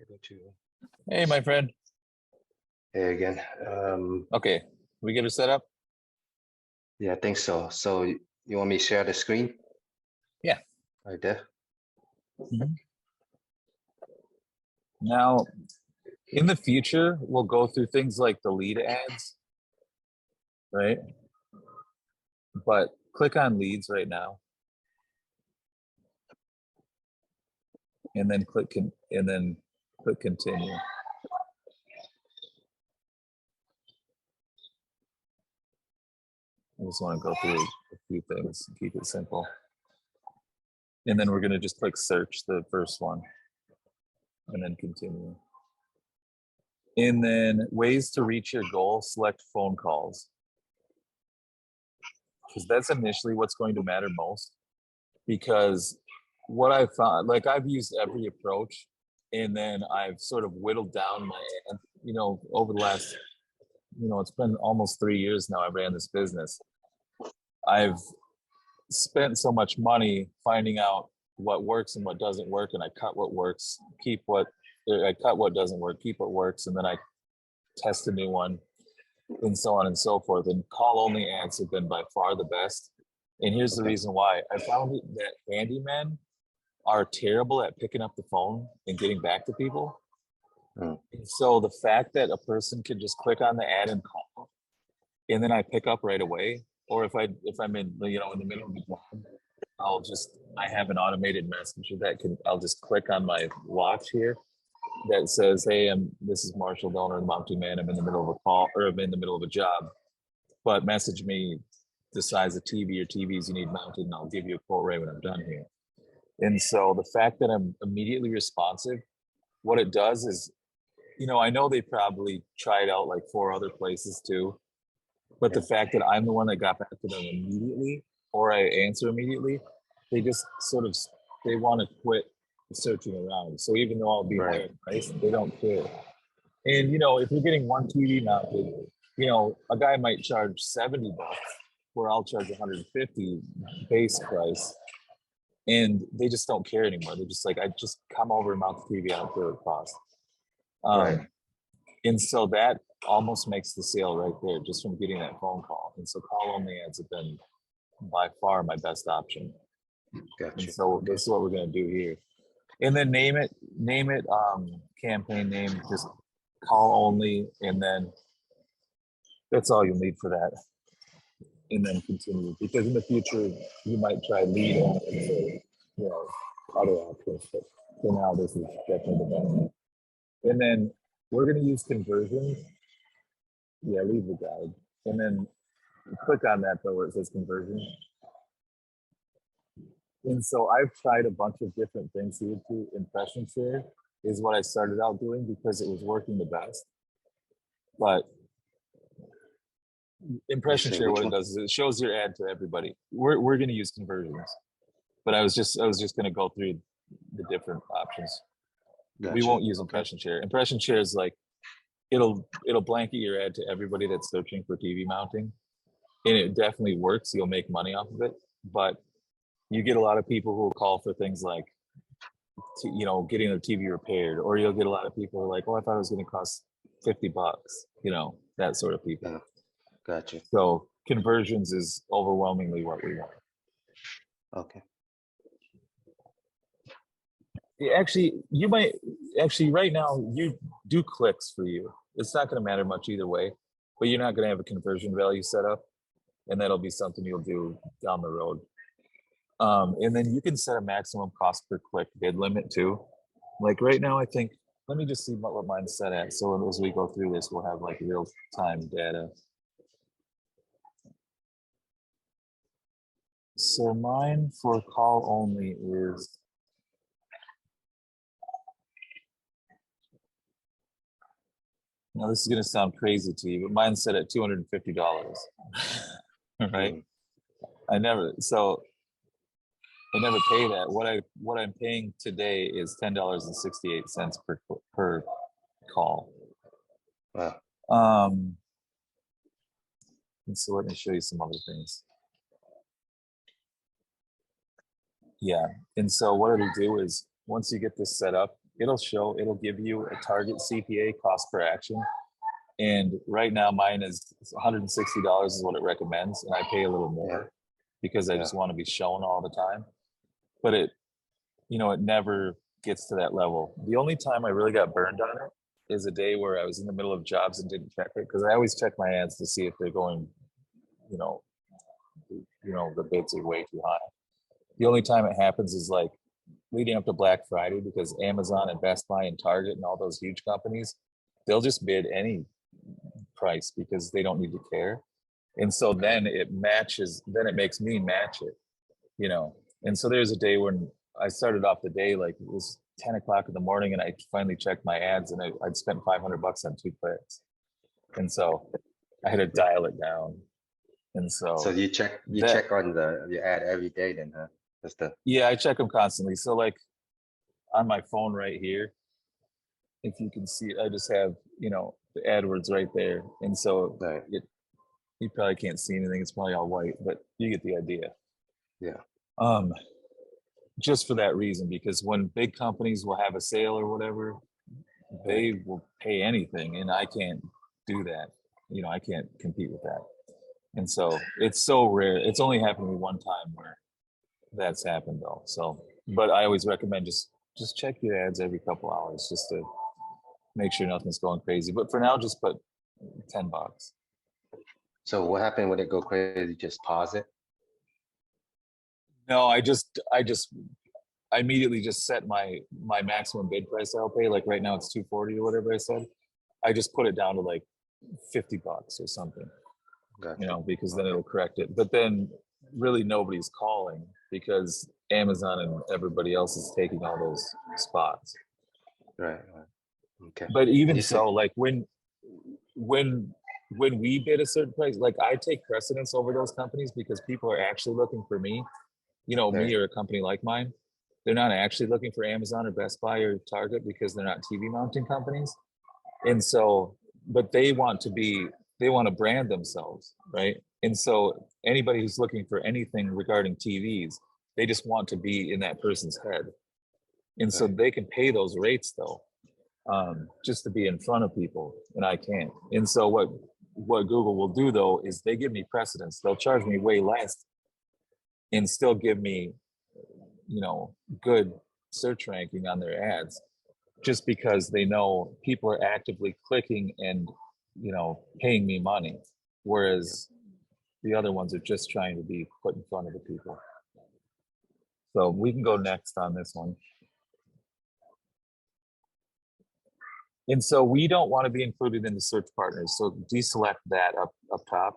go to. Hey, my friend. Hey again. Okay, we get it set up? Yeah, I think so. So you want me to share the screen Yeah. right there? Now, in the future, we'll go through things like the lead ads, right? But click on leads right now, and then click continue. I just want to go through a few things and keep it simple. And then we're going to just click search, the first one, and then continue. And then ways to reach your goal, select phone calls. Because that's initially what's going to matter most. Because what I found, like I've used every approach, and then I've sort of whittled down my, over the last, it's been almost 3 years now I ran this business. I've spent so much money finding out what works and what doesn't work, and I cut what works, I cut what doesn't work, keep what works, and then I test a new one, and so on and so forth. And call only ads have been by far the best. And here's the reason why. I found that handymen are terrible at picking up the phone and getting back to people. And so the fact that a person can just click on the ad and call, and then I pick up right away, or if I'm in in the middle of the job, I have an automated messenger I'll just click on my watch here that says, hey, this is Marshall Donor, the mounting man. I'm in the middle of a call, or I'm in the middle of a job, but message me the size of TV or TVs you need mounted, and I'll give you a quote right when I'm done here. And so the fact that I'm immediately responsive, what it does is, I know they probably tried out like 4 other places too, but the fact that I'm the one that got back to them immediately, or I answer immediately, they just they want to quit searching around. So even though I'll be higher price, they don't care. And if you're getting one TV mounted, a guy might charge $70, where I'll charge 150 base price, and they just don't care anymore. They're just like, I just come over and mount the TV, I don't care what it costs. And so that almost makes the sale right there, just from getting that phone call. And so call only ads have been by far my best option. Gotcha. And so this is what we're going to do here. And then name it campaign name, just call only, and then that's all you'll need for that. And then continue, because in the future you might try lead and other options, but for now this is definitely the best. And then we're going to use conversions. Yeah, leave the guide, and then click on that though where it says conversion. And so I've tried a bunch of different things here too. Impression share is what I started out doing because it was working the best. But impression share, what it does is it shows your ad to everybody. We're going to use conversions, but I was just going to go through the different options. Gotcha. We won't use impression share. Impression share is like it'll blanket your ad to everybody that's searching for TV mounting, and it definitely works. You'll make money off of it, but you get a lot of people who will call for things like getting their TV repaired, or you'll get a lot of people who are like, oh, I thought it was going to cost $50, that sort of people. Yeah. Gotcha. So conversions is overwhelmingly what we want. Okay. Right now you do clicks for you. It's not going to matter much either way, but you're not going to have a conversion value set up, and that'll be something you'll do down the road. And then you can set a maximum cost per click bid limit too. Like right now, I think, let me just see what mine's set at. So as we go through this, we'll have like real time data. So mine for call only is, now this is going to sound crazy to you, but mine's set at $250, right? I never pay that. What I'm paying today is $10.68 per call. Wow. And so let me show you some other things. Yeah, and so what it'll do is once you get this set up, it'll give you a target CPA, cost per action. And right now mine is $160 is what it recommends. And I pay a little more because I Yeah. just want to be shown all the time. But it never gets to that level. The only time I really got burned on it is a day where I was in the middle of jobs and didn't check it, because I always check my ads to see if they're going, the bids are way too high. The only time it happens is like leading up to Black Friday, because Amazon and Best Buy and Target and all those huge companies, they'll just bid any price because they don't need to care. And so then it makes me match it. And so there's a day when I started off the day, like it was 10 o'clock in the morning, and I finally checked my ads, and I'd spent $500 on 2 clicks. And so I had to dial it down. And So you check on your ad every day then, huh? Yeah, I check them constantly. So like on my phone right here, if you can see it, I just have, the AdWords right there. And so you probably can't see anything. It's probably all white, but you get the idea. Yeah. Just for that reason, because when big companies will have a sale or whatever, they will pay anything, and I can't do that. I can't compete with that. And so it's so rare. It's only happened to me one time where that's happened though. So, but I always recommend just check your ads every couple hours just to make sure nothing's going crazy. But for now, just put $10. So what happened when it go crazy? Just pause it? No, I immediately just set my maximum bid price I'll pay. Like right now it's 240 or whatever I said. I just put it down to like $50 or something. Gotcha. Because then it'll correct it. But then really nobody's calling because Amazon and everybody else is taking all those spots. Right. Okay. But even so, like when we bid a certain price, like I take precedence over those companies because people are actually looking for me, me or a company like mine. They're not actually looking for Amazon or Best Buy or Target because they're not TV mounting companies. And so, but they want to brand themselves, right? And so anybody who's looking for anything regarding TVs, they just want to be in that person's head. And so they can pay those rates though, just to be in front of people, and I can't. And so what Google will do though is they give me precedence. They'll charge me way less and still give me, good search ranking on their ads, just because they know people are actively clicking and, paying me money. Whereas the other ones are just trying to be put in front of the people. So we can go next on this one. And so we don't want to be included in the search partners. So deselect that up top.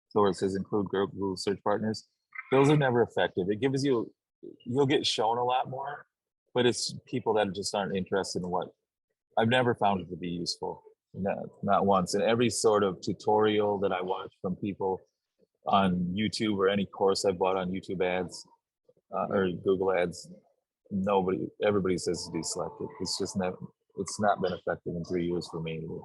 So where it says include Google search partners, those are never effective. It gives you'll get shown a lot more, but it's people that just aren't interested in what. I've never found it to be useful, not once. And every sort of tutorial that I watch from people on YouTube or any course I bought on YouTube ads or Google ads, everybody says to deselect it. It's not been effective in 3 years for me either.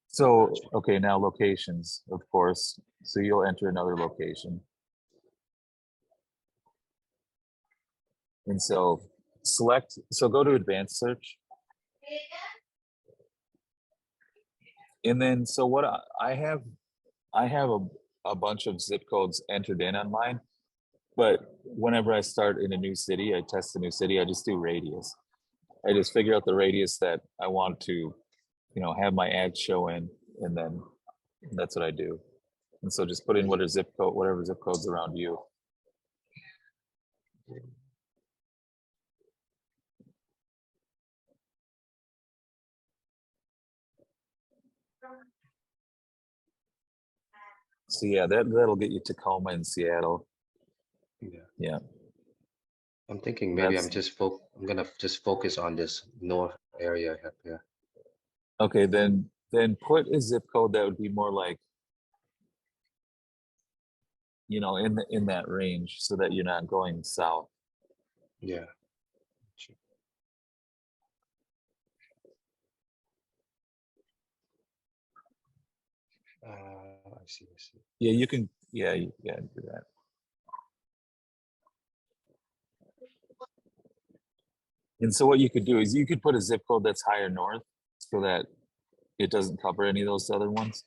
So, okay, now locations, of course. So you'll enter another location. And so go to advanced search. And then, so what I have a bunch of zip codes entered in on mine, but whenever I start in a new city, I test a new city, I just do radius. I just figure out the radius that I want to, have my ads show in, and then that's what I do. And so just put in whatever zip code's around you. So yeah, that'll get you Tacoma and Seattle. Yeah. I'm thinking maybe I'm gonna just focus on this north area here. Okay, then put a zip code that would be more like, in that range, so that you're not going south. Yeah. I see. Yeah, you can. Yeah, you can do that. And so what you could do is you could put a zip code that's higher north so that it doesn't cover any of those other ones.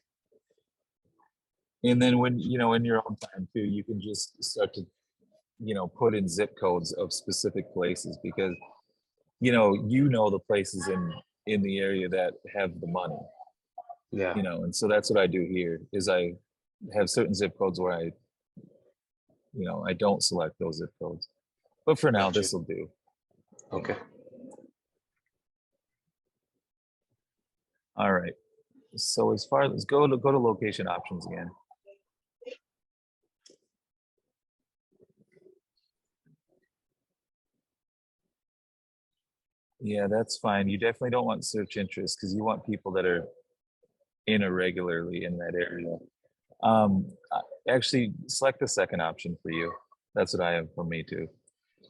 And then when, you know, in your own time too, you can just start to, you know, put in zip codes of specific places because, you know the places in the area that have the money, Yeah. you know, and so that's what I do here is I have certain zip codes where I, you know, I don't select those zip codes. But for now, Got you. this will do. Okay. All right. So as far as go to location options again. Yeah, that's fine. You definitely don't want search interest because you want people that are in irregularly in that area. Actually, select the second option for you. That's what I have for me too.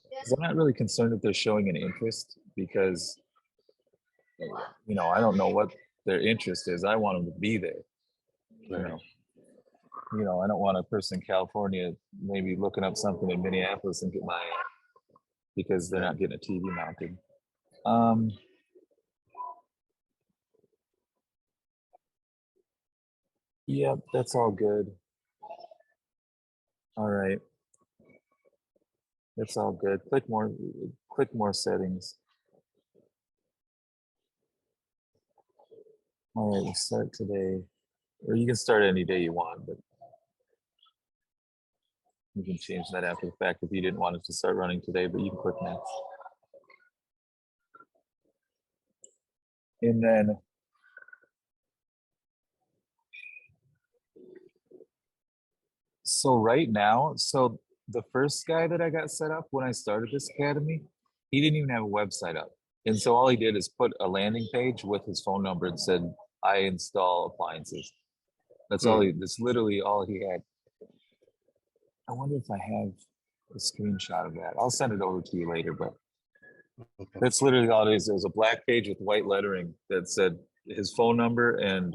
Because I'm not really concerned if they're showing an interest because, you know, I don't know what their interest is. I want them to be there. You Right. know, I don't want a person in California maybe looking up something in Minneapolis and get my because they're Right. not getting a TV mounted. Um, yep, that's all good. All right, that's all good. Click more settings. All right, we'll start today. Or you can start any day you want, but you can change that after the fact if you didn't want it to start running today, but you can click next. And then so right now, so the first guy that I got set up when I started this academy, he didn't even have a website up. And so all he did is put a landing page with his phone number and said, I install appliances. That's literally all he had. I wonder if I have a screenshot of that. I'll send it over to you later, but Okay. that's literally all it is. It was a black page with white lettering that said his phone number and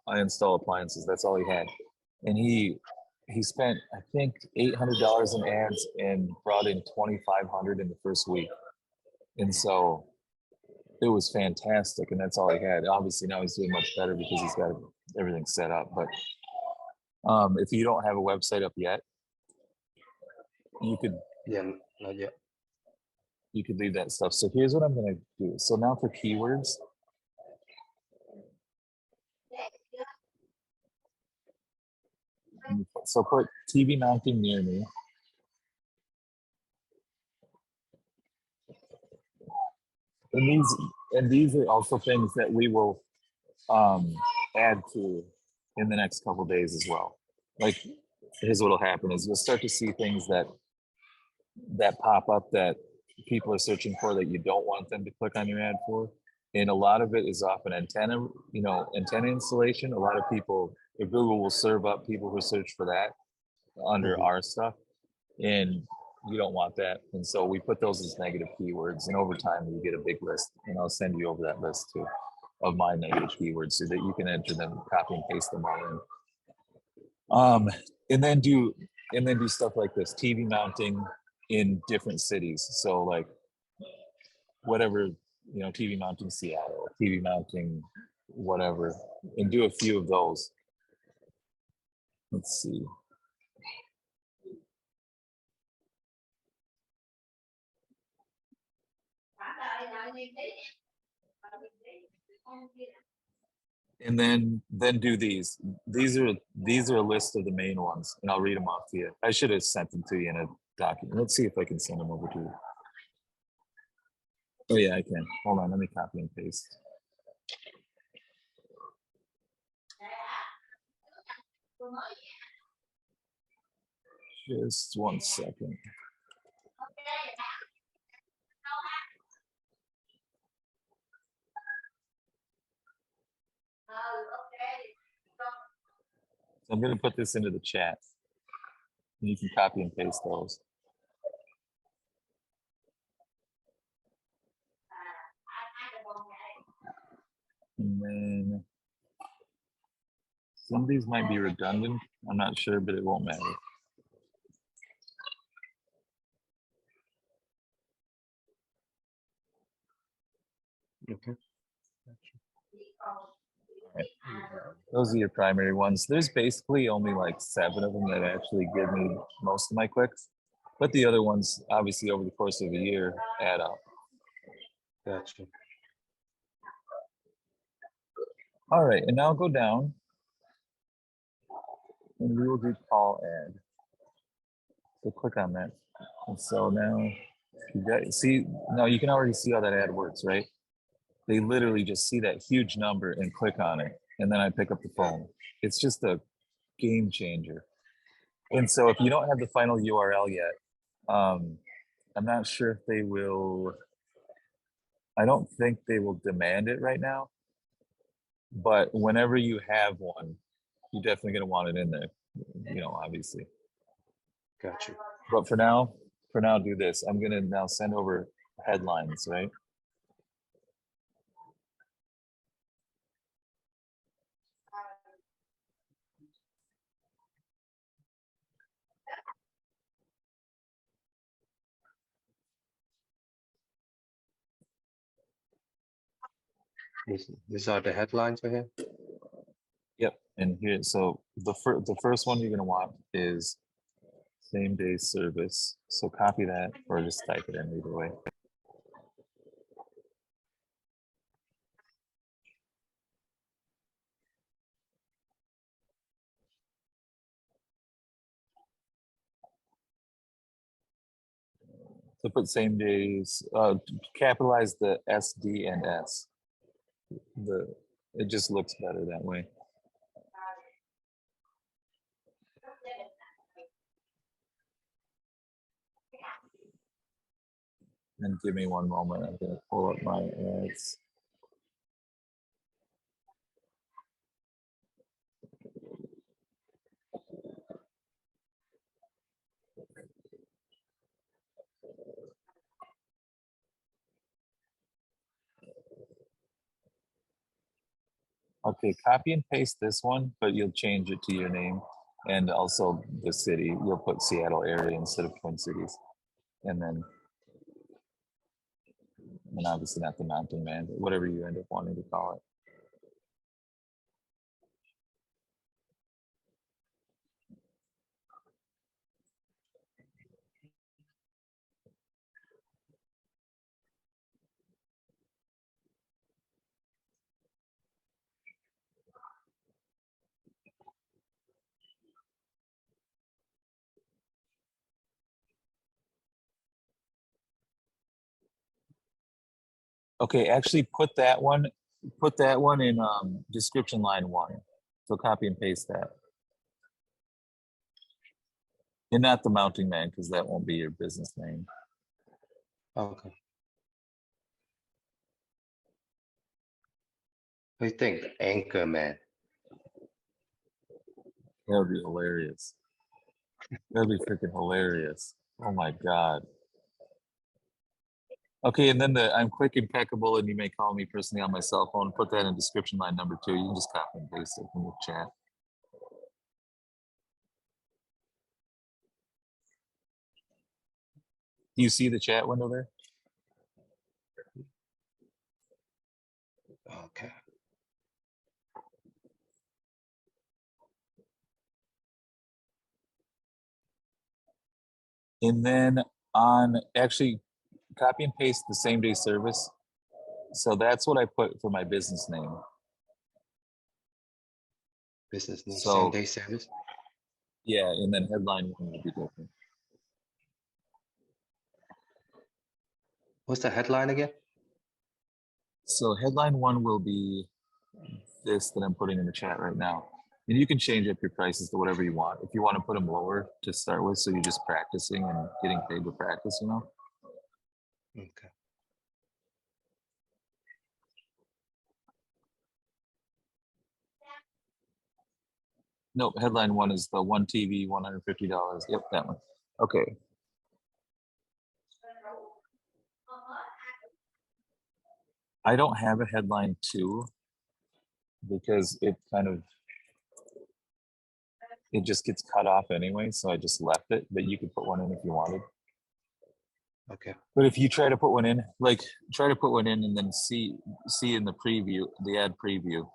I install appliances. That's all he had. And he spent I think $800 in ads and brought in 2,500 in the first week. And so it was fantastic. And that's all he had. Obviously now he's doing much better because he's got everything set up. But if you don't have a website up yet, you could Yeah. Not yet. leave that stuff. So here's what I'm going to do. So now for keywords, so put TV mounting near me. And these are also things that we will add to in the next couple of days as well. Like here's what'll happen is you'll start to see things that pop up that people are searching for that you don't want them to click on your ad for. And a lot of it is off an antenna, antenna installation. A lot of people, Google will serve up people who search for that under our stuff. And you don't want that. And so we put those as negative keywords. And over time, you get a big list. And I'll send you over that list too of my negative keywords so that you can enter them, copy and paste them all in. And then do stuff like this, TV mounting in different cities. So like whatever, TV mounting Seattle, TV mounting whatever, and do a few of those. Let's see. And then do these. These are a list of the main ones, and I'll read them off to you. I should have sent them to you in a document. Let's see if I can send them over to you. Oh yeah, I can. Hold on, let me copy and paste. Just 1 second. So I'm going to put this into the chat. And you can copy and paste those. And then some of these might be redundant. I'm not sure, but it won't matter. Okay. Right. Those are your primary ones. There's basically only like 7 of them that actually give me most of my clicks, but the other ones, obviously, over the course of a year, add up. Gotcha. All right, and now go down, and we will do call ad. So click on that. And so now, you got, see, now you can already see how that ad works, right? They literally just see that huge number and click on it, and then I pick up the phone. It's just a game changer. And so if you don't have the final URL yet, I'm not sure if they will, I don't think they will demand it right now, but whenever you have one, you're definitely going to want it in there, obviously. Gotcha. But for now, do this. I'm going to now send over headlines, right? These are the headlines right here. Yep. And here, so the first one you're going to want is same day service. So copy that or just type it in either way. So put same days, capitalize the SD and S. It just looks better that way. And give me one moment. I'm going to pull up my ads. Okay, copy and paste this one, but you'll change it to your name and also the city. You'll put Seattle area instead of Twin Cities. And then obviously not the Mountain Man, but whatever you end up wanting to call it. Okay, actually put that one in description line 1. So copy and paste that. And not the Mountain Man, because that won't be your business name. Okay. What do you think? Anchor Man. That would be hilarious. That would be freaking hilarious. Oh my God. Okay, and then I'm quick, impeccable, and you may call me personally on my cell phone. Put that in description line number 2. You can just copy and paste it from the chat. Do you see the chat window there? Okay. And then actually copy and paste the same day service. So that's what I put for my business name. Business name, So same day service. yeah, and then headline 1 will be different. What's the headline again? So headline 1 will be this that I'm putting in the chat right now. And you can change up your prices to whatever you want. If you want to put them lower to start with, so you're just practicing and getting paid to practice, Okay. Nope, headline 1 is the 1 TV, $150. Yep, that one. Okay. I don't have a headline 2 because it just gets cut off anyway, so I just left it, but you could put one in if you wanted. Okay. But if you try to put one in, like try to put one in and then see in the preview, the ad preview,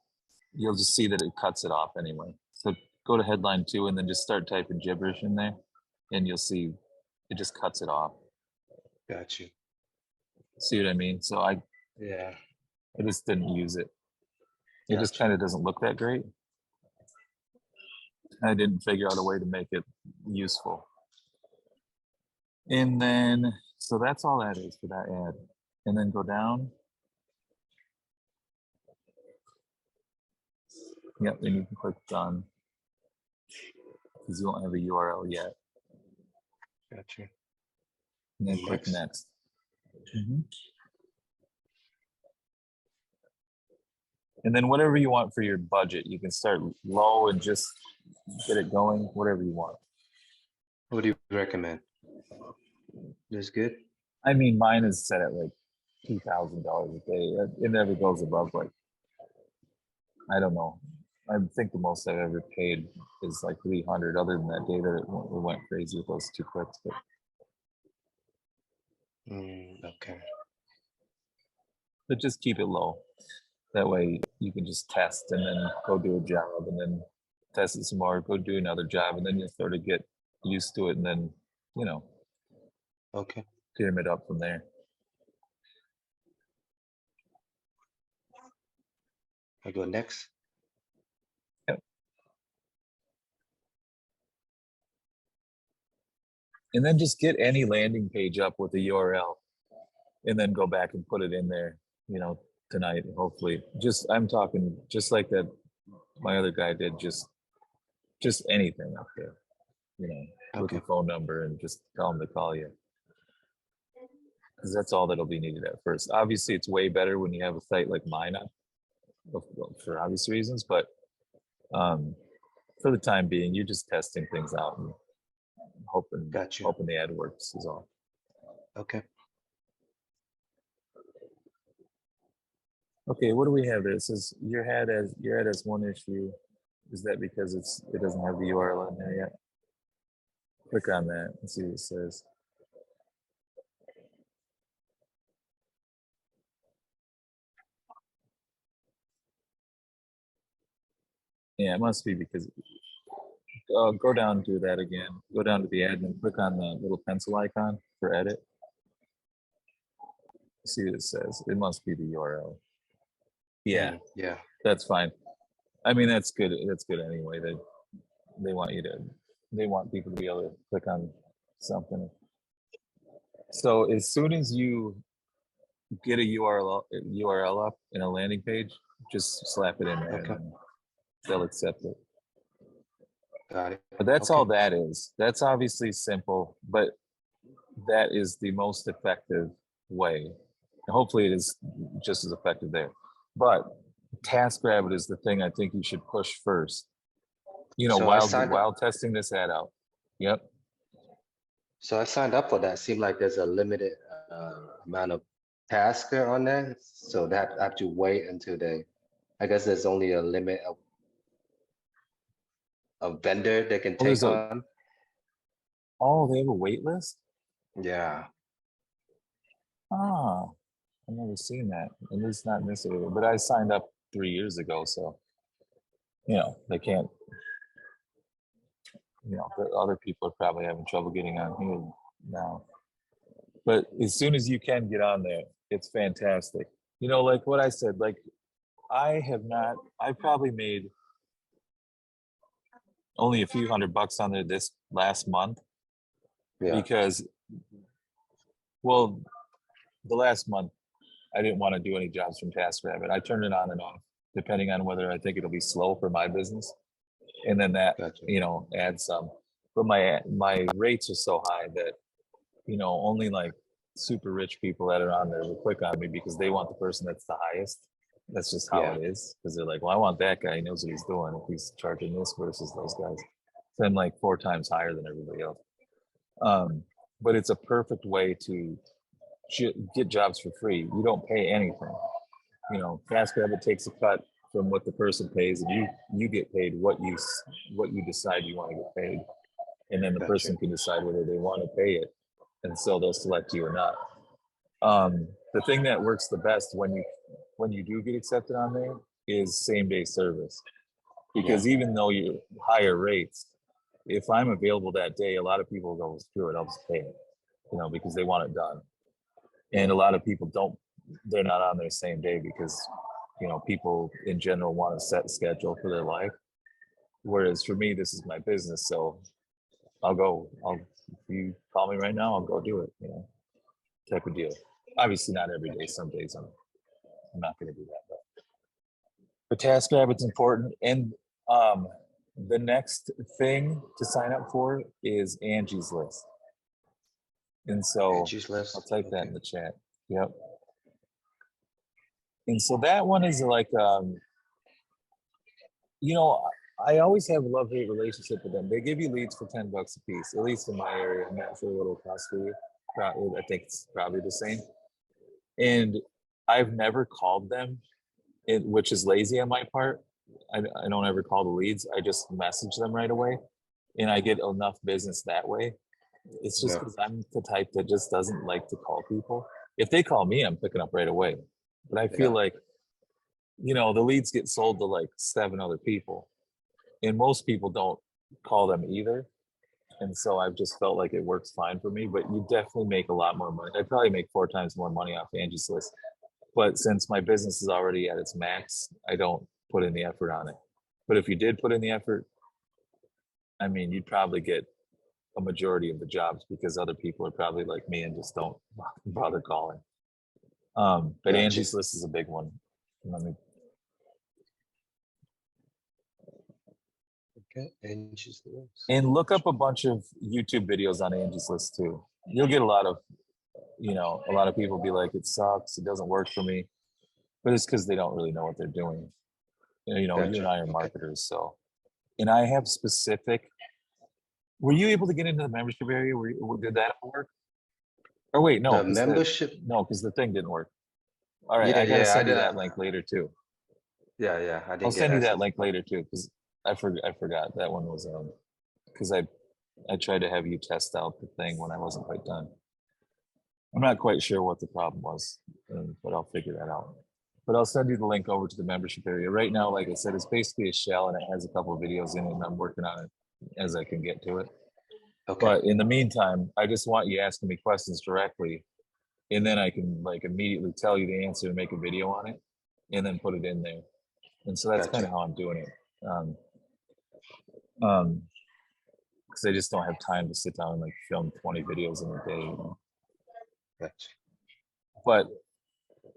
you'll just see that it cuts it off anyway. So go to headline 2 and then just start typing gibberish in there, and you'll see it just cuts it off. Got you. See what I mean? So Yeah. I just didn't use it. It just Gotcha. kind of doesn't look that great. I didn't figure out a way to make it useful. And then, so that's all that is for that ad. And then go down. Yep, and you can click done because you won't have a URL yet. Gotcha. And then click next. And then whatever you want for your budget, you can start low and just get it going, whatever you want. What do you recommend? This good? I mean, mine is set at like $2,000 a day. It never goes above like, I don't know. I think the most I've ever paid is like 300. Other than that day that it went crazy with those 2 clicks. But just keep it low. That way you can just test and then go do a job and then test it some more, go do another job, and then you'll sort of get used to it and then, Okay. pyramid up from there. I go next. Yep. And then just get any landing page up with the URL and then go back and put it in there, tonight, hopefully. I'm talking just like that my other guy did, just anything up there, with your phone number, and just tell them to call you. Because that's all that'll be needed at first. Obviously, it's way better when you have a site like mine up, for obvious reasons, but for the time being, you're just testing things out and hoping the ad works is all. Okay. Okay, what do we have there? It says your ad has one issue. Is that because it doesn't have the URL in there yet? Click on that and see what it says. Yeah, it must be because go down, do that again. Go down to the admin, click on the little pencil icon for edit. See what it says. It must be the URL. Yeah. Yeah. That's fine. I mean, that's good. That's good anyway. They want people to be able to click on something. So as soon as you get a URL up in a landing page, just slap it in there. Okay. And they'll accept it. Got it. But that's all that is. That's obviously simple, but that is the most effective way. Hopefully it is just as effective there. But TaskRabbit is the thing I think you should push first. So while testing this ad out. Yep. So I signed up for that. Seemed like there's a limited amount of tasks there on there. So that I have to wait until I guess there's only a limit of vendor they can take on. Oh, they have a wait list? Yeah. Ah, I've never seen that. At least not in this area. But I signed up 3 years ago, so they can't. The other people are probably having trouble getting on here now. But as soon as you can get on there, it's fantastic. Like what I said, like I probably made only a few $100 on there this last month. Yeah. Because, well, the last month I didn't want to do any jobs from TaskRabbit. I turned it on and off, depending on whether I think it'll be slow for my business. And then that, adds some. But my rates are so high that, only like super rich people that are on there will click on me because they want the person that's the highest. That's just how it is. Because they're like, well, I want that guy. He knows what he's doing. If he's charging this versus those guys. So I'm like 4 times higher than everybody else. But it's a perfect way to get jobs for free. You don't pay anything. TaskRabbit takes a cut from what the person pays, and you get paid what you decide you want to get paid, and then the person can decide whether they want to pay it and so they'll select you or not. The thing that works the best when you do get accepted on there is same day service, because even though you higher rates, if I'm available that day, a lot of people go, screw it, I'll just pay it, you know, because they want it done. And a lot of people don't, they're not on their same day because, you know, people in general want a set schedule for their life. Whereas for me, this is my business. So if you call me right now, I'll go do it, you know, type of deal. Obviously not every day. Some days I'm not going to do that, but TaskRabbit's important. And the next thing to sign up for is Angie's List. And so Angie's List. I'll type that in the chat. Yep. And so that one is like, you know, I always have a love-hate relationship with them. They give you leads for $10 a piece, at least in my area. I'm not sure what it'll cost for you. I think it's probably the same. And I've never called them, which is lazy on my part. I don't ever call the leads. I just message them right away, and I get enough business that way. It's just because I'm the type that just doesn't like to call people. If they call me, I'm picking up right away. But I feel like, you know, the leads get sold to like 7 other people, and most people don't call them either. And so I've just felt like it works fine for me, but you definitely make a lot more money. I probably make 4 times more money off Angie's List. But since my business is already at its max, I don't put in the effort on it. But if you did put in the effort, I mean, you'd probably get a majority of the jobs because other people are probably like me and just don't bother calling. But Angie's List is a big one. Okay, Angie's List. And look up a bunch of YouTube videos on Angie's List too. You'll get a lot of, you know, a lot of people be like, it sucks, it doesn't work for me. But it's because they don't really know what they're doing. You know, you and I are marketers, so. And I have specific. Were you able to get into the membership area? Did that work? Or wait, no. The membership? No, because the thing didn't work. All right, I gotta send you that link later too. Yeah, I didn't. I'll send you that link later too, because I forgot that one was because I tried to have you test out the thing when I wasn't quite done. I'm not quite sure what the problem was, but I'll figure that out. But I'll send you the link over to the membership area. Right now, like I said, it's basically a shell and it has a couple of videos in it, and I'm working on it as I can get to it. Okay. But in the meantime, I just want you asking me questions directly, and then I can like immediately tell you the answer and make a video on it, and then put it in there. And so that's kind of how I'm doing it. Because I just don't have time to sit down and like film 20 videos in a day. You know? Gotcha. But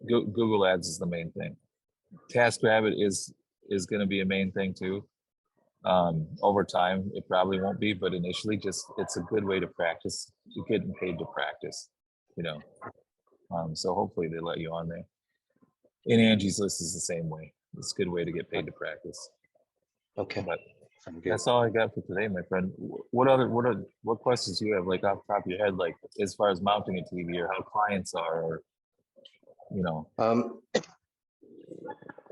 Google Ads is the main thing. TaskRabbit is going to be a main thing too. Over time, it probably won't be, but initially, it's a good way to practice. You're getting paid to practice, you know. So hopefully they let you on there. And Angie's List is the same way. It's a good way to get paid to practice. Okay. But that's all I got for today, my friend. What questions do you have, like off the top of your head, like as far as mounting a TV or how clients are, or you know?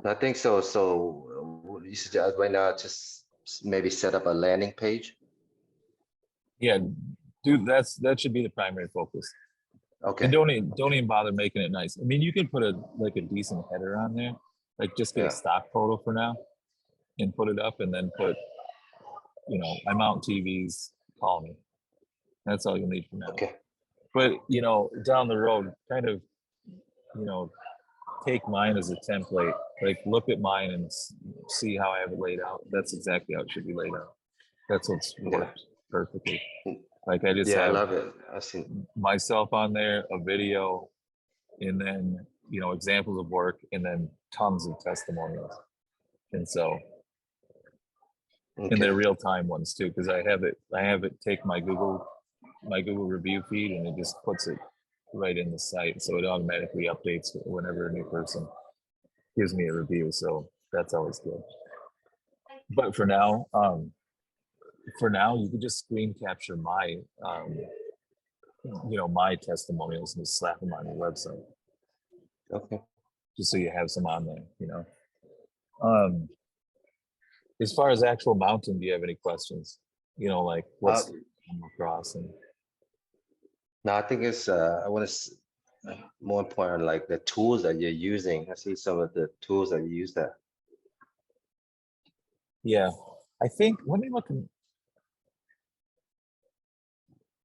I think so. So you suggest right now just maybe set up a landing page? Yeah, dude, that should be the primary focus. Okay. And don't even bother making it nice. I mean, you can put a decent header on there, like just get a stock photo for now and put it up, and then put, you know, I mount TVs, call me. That's all you need for now. Okay. But, you know, down the road, kind of, you know, take mine as a template. Like, look at mine and see how I have it laid out. That's exactly how it should be laid out. That's what's worked perfectly. Like, I just have, I love it. I've seen myself on there, a video, and then, you know, examples of work, and then tons of testimonials. And so, and they're real-time ones too, because I have it take my Google review feed, and it just puts it right in the site, so it automatically updates whenever a new person gives me a review. So that's always good. But for now, you can just screen capture my you know, my testimonials and just slap them on your website. Okay. Just so you have some on there, you know. As far as actual mounting, do you have any questions? You know, like what's come across and No, I think it's I want to more important like the tools that you're using. I see some of the tools that you use there. Yeah, I think, let me look.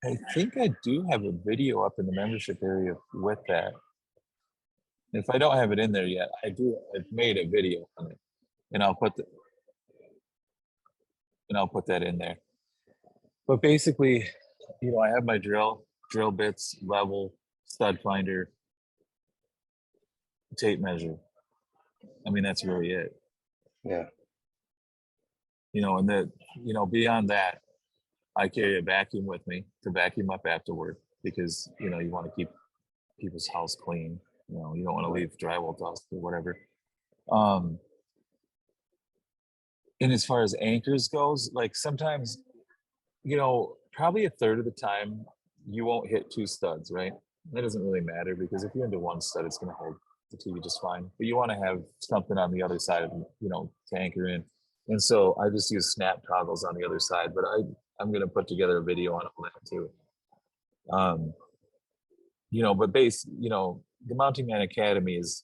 I think I do have a video up in the membership area with that. If I don't have it in there yet, I do. I've made a video on it, and I'll put that in there. But basically, I have my drill bits, level, stud finder, tape measure. I mean, that's really it. Yeah, And that, beyond that, I carry a vacuum with me to vacuum up afterward because, you want to keep people's house clean. You don't want to leave drywall dust or whatever. And as far as anchors goes, like sometimes, probably a third of the time you won't hit two studs, right? That doesn't really matter because if you're into one stud, it's going to hold the TV just fine. But you want to have something on the other side of, to anchor in. And so I just use snap toggles on the other side, but I'm going to put together a video on all that too. But the Mounting Man Academy is,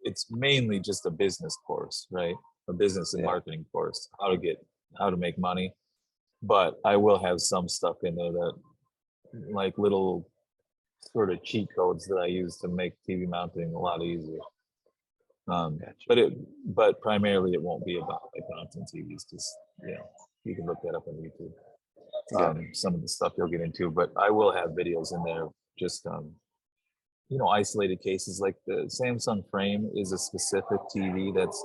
it's mainly just a business course, right? A business and marketing course, how to make money. But I will have some stuff in there that like little sort of cheat codes that I use to make TV mounting a lot easier. But primarily it won't be about like mounting TVs. Just you can look that up on YouTube. Some of the stuff you'll get into, but I will have videos in there. Just isolated cases. Like the Samsung frame is a specific TV that's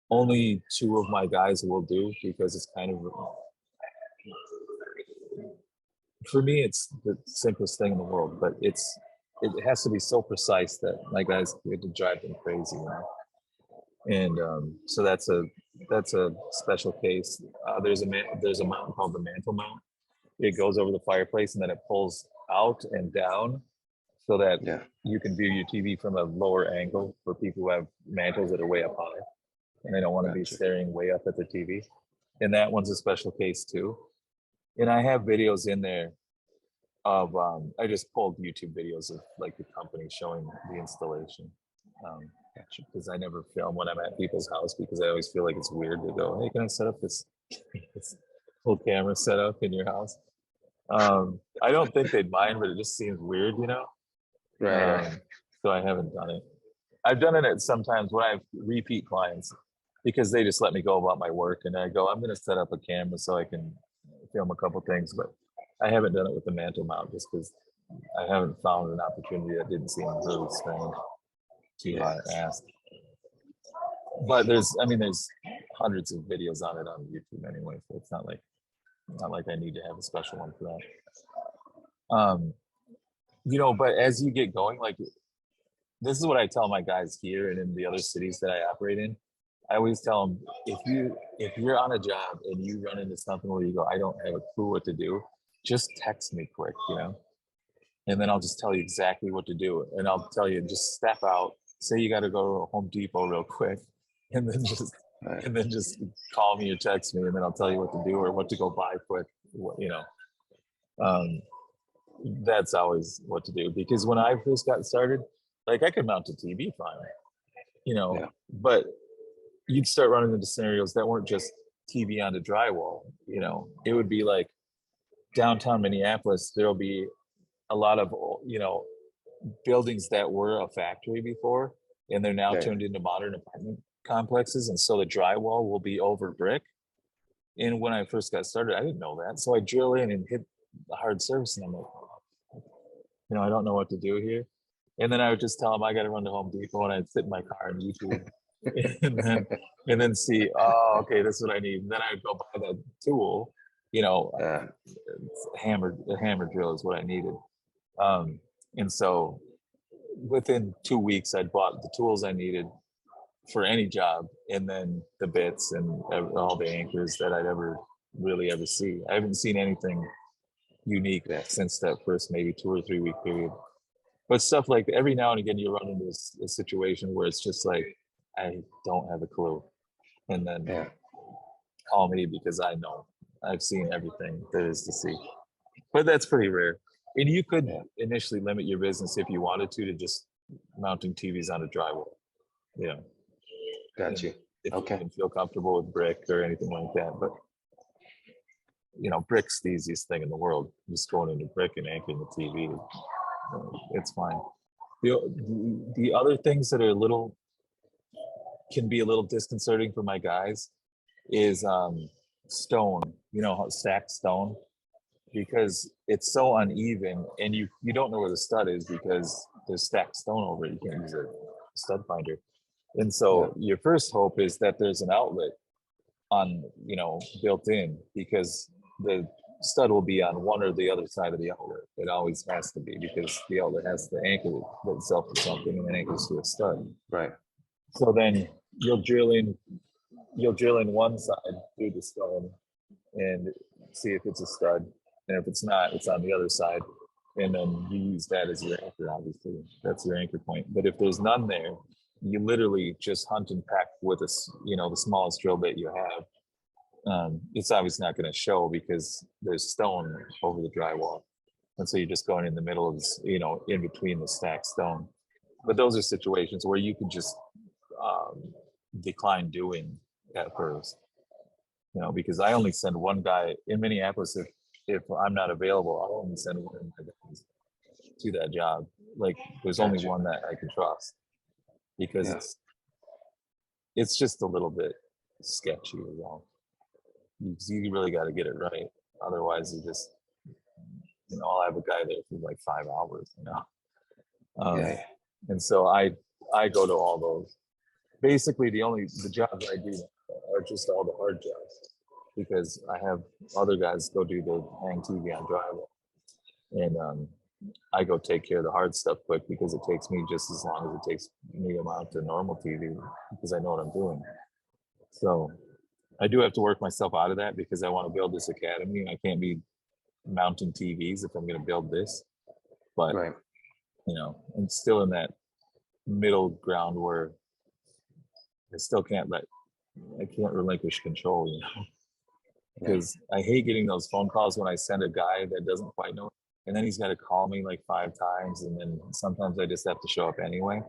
only two of my guys will do because it's kind of, for me, it's the simplest thing in the world, but it has to be so precise that my guys get to drive them crazy. And so that's a special case. There's a mount called the mantle mount. It goes over the fireplace and then it pulls out and down so that you can view your TV from a lower angle for people who have mantles that are way up high and they don't want to be staring way up at the TV. And that one's a special case too. And I have videos in there of, I just pulled YouTube videos of like the company showing the installation. Because I never film when I'm at people's house because I always feel like it's weird to go, hey, can I set up this whole camera setup in your house? I don't think they'd mind, but it just seems weird, Right. So I haven't done it. I've done it sometimes when I have repeat clients because they just let me go about my work and I go, I'm going to set up a camera so I can film a couple things, but I haven't done it with the mantle mount just because I haven't found an opportunity that didn't seem really strange to ask. But there's hundreds of videos on it on YouTube anyway, so it's not like I need to have a special one for that. But as you get going, like this is what I tell my guys here and in the other cities that I operate in. I always tell them, if you're on a job and you run into something where you go, I don't have a clue what to do, just text me quick, and then I'll just tell you exactly what to do. And I'll tell you, just step out, say you got to go to Home Depot real quick, and then just call me or text me, and then I'll tell you what to do or what to go buy quick, that's always what to do. Because when I first got started, like I could mount a TV fine, but you'd start running into scenarios that weren't just TV onto drywall. It would be like downtown Minneapolis. There'll be a lot of buildings that were a factory before, and they're now turned into modern apartment complexes, and so the drywall will be over brick. And when I first got started, I didn't know that, so I drill in and hit the hard surface, and I'm like, I don't know what to do here. And then I would just tell them I got to run to Home Depot, and I'd sit in my car on YouTube, and then see, oh, okay, this is what I need. And then I'd go buy that tool, a hammer drill is what I needed. And so within 2 weeks, I'd bought the tools I needed for any job, and then the bits and all the anchors that I'd ever see. I haven't seen anything unique since that first maybe 2 or 3 week period. But stuff like every now and again, you run into a situation where it's just like, I don't have a clue. And then call me because I know I've seen everything there is to see, but that's pretty rare. And you could initially limit your business if you wanted to just mounting TVs on a drywall. You know, Got you. if you Okay. didn't feel comfortable with brick or anything like that. But you know, brick's the easiest thing in the world. Just going into brick and anchoring the TV, it's fine. The other things that are a little can be a little disconcerting for my guys is stone. You know, stacked stone, because it's so uneven, and you don't know where the stud is because there's stacked stone over it. You can't use a stud finder, and so your first hope is that there's an outlet on, you know, built in, because the stud will be on one or the other side of the outlet. It always has to be, because the outlet has to anchor itself to something and then anchors to a stud. Right. So then you'll drill in one side through the stone and see if it's a stud, and if it's not, it's on the other side, and then you use that as your anchor. Obviously, that's your anchor point. But if there's none there, you literally just hunt and peck with the smallest drill bit you have. It's obviously not going to show because there's stone over the drywall, and so you're just going in the middle of in between the stacked stone. But those are situations where you could just decline doing at first, because I only send one guy in Minneapolis. If I'm not available, I'll only send one of my guys to that job. Like, there's only one that I can trust, because it's just a little bit sketchy as well. You really got to get it right. Otherwise, you just, I'll have a guy there for like 5 hours, And so I go to all those. Basically, the jobs I do are just all the hard jobs, because I have other guys go do the hang TV on drywall, and I go take care of the hard stuff quick, because it takes me just as long as it takes me to mount a normal TV, because I know what I'm doing. So I do have to work myself out of that, because I want to build this academy. I can't be mounting TVs if I'm going to build this, but I'm still in that middle ground where I can't relinquish control, because I hate getting those phone calls when I send a guy that doesn't quite know, and then he's got to call me like 5 times, and then sometimes I just have to show up anyway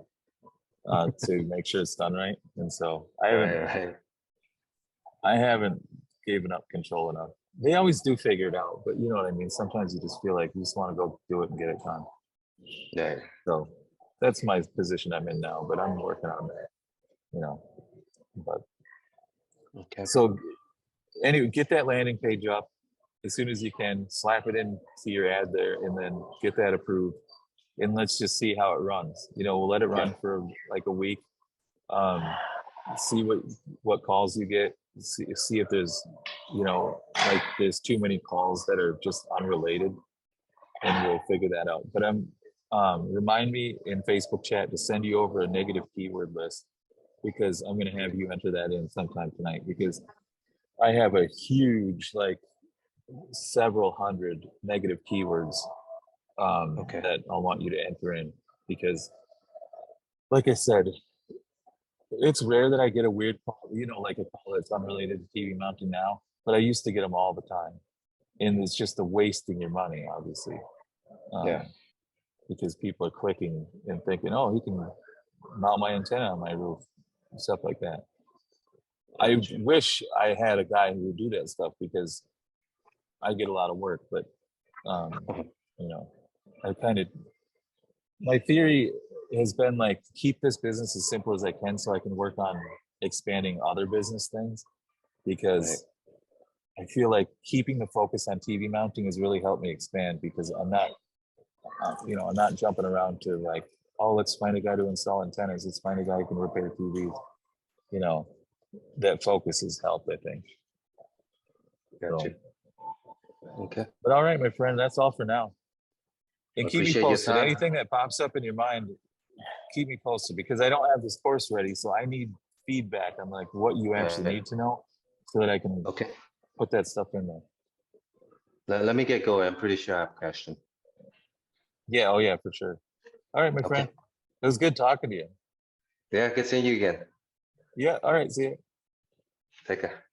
to make sure it's done right. And so I haven't given up control enough. They always do figure it out, but you know what I mean? Sometimes you just feel like you just want to go do it and get it done. Yeah. So that's my position I'm in now, but I'm working on that, but Okay. So anyway, get that landing page up as soon as you can, slap it into your ad there, and then get that approved. And let's just see how it runs. We'll let it run for like a week. See what calls you get. See if there's, like there's too many calls that are just unrelated, and we'll figure that out. But remind me in Facebook chat to send you over a negative keyword list, because I'm going to have you enter that in sometime tonight, because I have a huge, like several hundred negative keywords that I want you to enter in, because like I said, it's rare that I get a weird call, like a call that's unrelated to TV mounting now, but I used to get them all the time. And it's just a wasting your money, obviously. Because people are clicking and thinking, oh, he can mount my antenna on my roof, stuff like that. I wish I had a guy who would do that stuff, because I get a lot of work, but my theory has been like, keep this business as simple as I can so I can work on expanding other business things, because I feel like keeping the focus on TV mounting has really helped me expand, because I'm not jumping around to like, oh, let's find a guy to install antennas. Let's find a guy who can repair TVs. That focus has helped, I think. Gotcha. Okay. But all right, my friend, that's all for now. And keep me Appreciate your posted. time. Anything that pops up in your mind, keep me posted, because I don't have this course ready. So I need feedback on like what you actually need to know, so that I can put that stuff in there. Let me get going. I'm pretty sure I have a question. Yeah. Oh yeah, for sure. All right, my friend. It was good talking to you. Yeah, good seeing you again. Yeah. All right. See you. Take care.